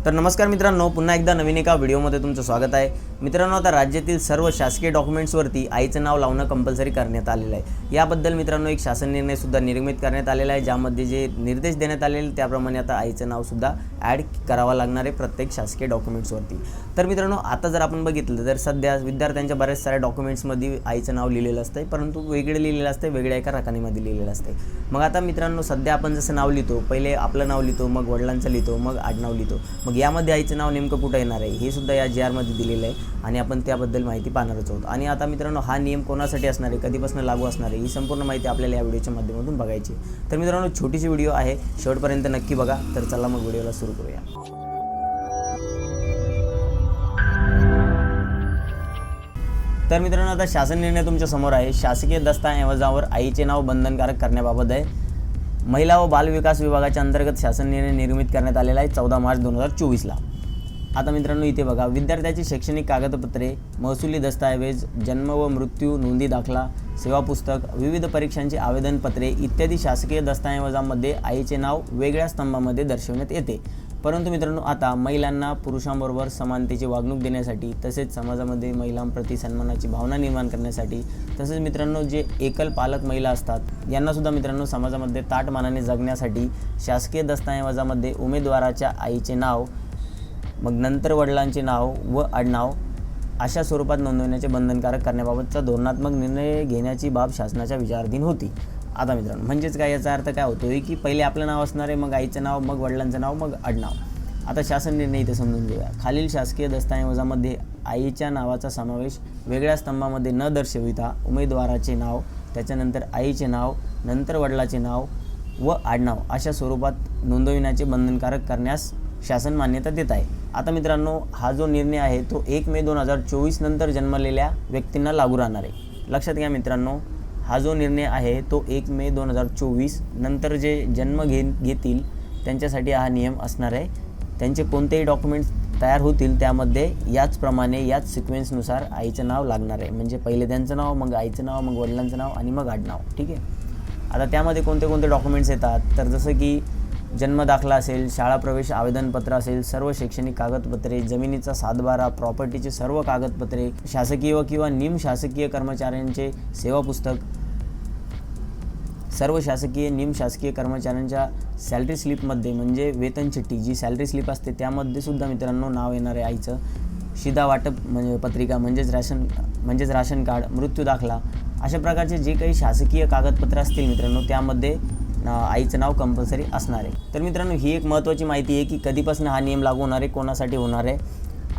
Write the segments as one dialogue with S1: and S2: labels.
S1: तर नमस्कार मित्रांनो, पुन्हा एकदा नवीन एका व्हिडिओमध्ये तुमचं स्वागत आहे। मित्रांनो, आता राज्यातील सर्व शासकीय डॉक्युमेंट्सवरती आईचं नाव लावणं कंपल्सरी करण्यात आलेलं आहे। याबद्दल मित्रांनो एक शासन निर्णय सुद्धा निर्मित करण्यात आलेला आहे, ज्यामध्ये जे निर्देश देण्यात आलेले त्याप्रमाणे आता आईचं नाव सुद्धा ॲड करावं लागणार आहे प्रत्येक शासकीय डॉक्युमेंट्सवरती। तर मित्रांनो, आता जर आपण बघितलं तर सध्या विद्यार्थ्यांच्या बऱ्याच साऱ्या डॉक्युमेंट्समध्ये आईचं नाव लिहिलेलं असतं, परंतु वेगळे लिहिलेलं असतं, वेगळ्या एका रकानीमध्ये लिहिलेलं असतं। मग आता मित्रांनो, सध्या आपण जसं नाव लिहितो, पहिले आपलं नाव लिहितो, मग वडिलांचं लिहितो, मग आडनाव लिहितो, मग यामध्ये आईचं नाव नेमकं कुठं येणार आहे हे सुद्धा या GR मध्ये दिलेलं आहे आणि आपण त्याबद्दल माहिती पाहणारच आहोत। आणि आता मित्रांनो, हा नियम कोणासाठी असणार आहे, कधीपासून लागू असणार आहे, ही संपूर्ण माहिती आपल्याला या व्हिडिओच्या माध्यमातून बघायची। तर मित्रांनो, छोटीशी व्हिडिओ आहे, शेवटपर्यंत नक्की बघा। तर चला मग व्हिडिओला सुरू करूया। तर मित्रांनो, आता शासन निर्णय तुमच्या समोर आहे। शासकीय दस्तऐवजावर आईचे नाव बंधनकारक करण्याबाबत आहे। महिला व बाल विकास विभागाच्या अंतर्गत शासन निर्णय निर्मित करण्यात आलेला आहे 14 मार्च 2024ला। आता मित्रांनो, इथे बघा, विद्यार्थ्याची शैक्षणिक कागदपत्रे, महसुली दस्तऐवज, जन्म व मृत्यू नोंदी दाखला, सेवा पुस्तक, विविध परीक्षांची आवेदनपत्रे इत्यादी शासकीय दस्तऐवजामध्ये आईचे नाव वेगळ्या स्तंभामध्ये दर्शवण्यात येते। परंतु मित्रांनो, आता महिलांना पुरुषांबरोबर समानतेची वागणूक देण्यासाठी, तसेच समाजामध्ये महिलांप्रती सन्मानाची भावना निर्माण करण्यासाठी, तसेच मित्रांनो जे एकल पालक महिला असतात यांनासुद्धा मित्रांनो समाजामध्ये ताटमानाने जगण्यासाठी शासकीय दस्तऐवजामध्ये उमेदवाराच्या आईचे नाव, मग नंतर वडिलांचे नाव व आडनाव अशा स्वरूपात नोंदवण्याचे बंधनकारक करण्याबाबतचा धोरणात्मक निर्णय घेण्याची बाब शासनाच्या विचाराधीन होती। आता मित्रांनो, म्हणजेच काय, याचा अर्थ काय होतो की पहिले आपलं नाव असणार आहे, मग आईचं नाव, मग वडिलांचं नाव, मग आडनाव। आता शासन निर्णय इथे समजून घेऊया। खालील शासकीय दस्तऐवजामध्ये आईच्या नावाचा समावेश वेगळ्या स्तंभामध्ये न दर्शविता उमेदवाराचे नाव, त्याच्यानंतर आईचे नाव, नंतर वडिलाचे नाव व आडनाव अशा स्वरूपात नोंदविण्याचे बंधनकारक करण्यास शासन मान्यता देत आहे। आता मित्रांनो, हा जो निर्णय आहे तो 1 मे 2024 नंतर जन्मलेल्या व्यक्तींना लागू राहणार आहे। लक्षात घ्या मित्रांनो, हा जो निर्णय आहे तो 1 मे 2024 नंतर जे जन्म घेतील त्यांच्यासाठी हा नियम असणार आहे। त्यांचे कोणतेही डॉक्युमेंट्स तयार होतील त्यामध्ये याचप्रमाणे याच सिक्वेन्सनुसार आईचं नाव लागणार आहे। म्हणजे पहिले त्यांचं नाव, मग आईचं नाव, मग वडिलांचं नाव आणि मग आडनाव। ठीक आहे। आता त्यामध्ये कोणते कोणते डॉक्युमेंट्स येतात, तर जसं की जन्म दाखला असेल, शाळा प्रवेश आवेदनपत्र असेल, सर्व शैक्षणिक कागदपत्रे, जमिनीचा सातबारा, प्रॉपर्टीचे सर्व कागदपत्रे, शासकीय किंवा निमशासकीय कर्मचाऱ्यांचे सेवा पुस्तक, सर्व शासकीय निमशासकीय कर्मचाऱ्यांच्या सॅलरी स्लिपमध्ये म्हणजे वेतन चिठ्ठी जी सॅलरी स्लिप असते त्यामध्ये सुद्धा मित्रांनो नाव येणार आहे आईचं। शिधा वाटप म्हणजे पत्रिका म्हणजेच राशन कार्ड, मृत्यू दाखला अशा प्रकारचे जे काही शासकीय कागदपत्र असतील मित्रांनो त्यामध्ये आईचं नाव कंपल्सरी असणार आहे। तर मित्रांनो, ही एक महत्त्वाची माहिती आहे की कधीपासून हा नियम लागू होणार आहे, कोणासाठी होणार आहे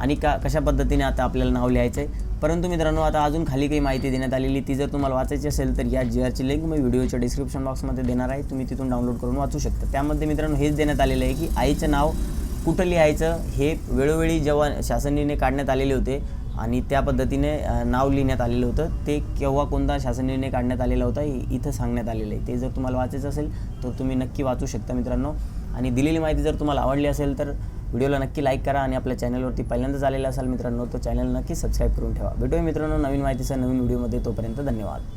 S1: आणि कशा पद्धतीने आता आपल्याला नाव लिहायचं आहे। परंतु मित्रांनो, आता अजून खाली काही माहिती देण्यात आलेली, ती जर तुम्हाला वाचायची असेल तर या GRची लिंक मी व्हिडिओच्या डिस्क्रिप्शन बॉक्समध्ये देणार आहे, तुम्ही तिथून डाउनलोड करून वाचू शकता। त्यामध्ये मित्रांनो हेच देण्यात आलेलं आहे की आईचं नाव कुठं लिहायचं हे वेळोवेळी जेव्हा शासन निर्णय काढण्यात आलेले होते आणि त्या पद्धतीने नाव लिहिण्यात आलेलं होतं, ते केव्हा कोणता शासन निर्णय काढण्यात आलेला होता इथं सांगण्यात आलेलं आहे। ते जर तुम्हाला वाचायचं असेल तर तुम्ही नक्की वाचू शकता मित्रांनो। आणि दिलेली माहिती जर तुम्हाला आवडली असेल तर व्हिडिओला नक्की लाईक करा आणि आपल्या चॅनलवरती पहिल्यांदाच आलेला असाल मित्रांनो तर चॅनल नक्की सबस्क्राईब करून ठेवा। भेटूया मित्रांनो नवीन माहितीसह नवीन व्हिडिओमध्ये, तोपर्यंत धन्यवाद।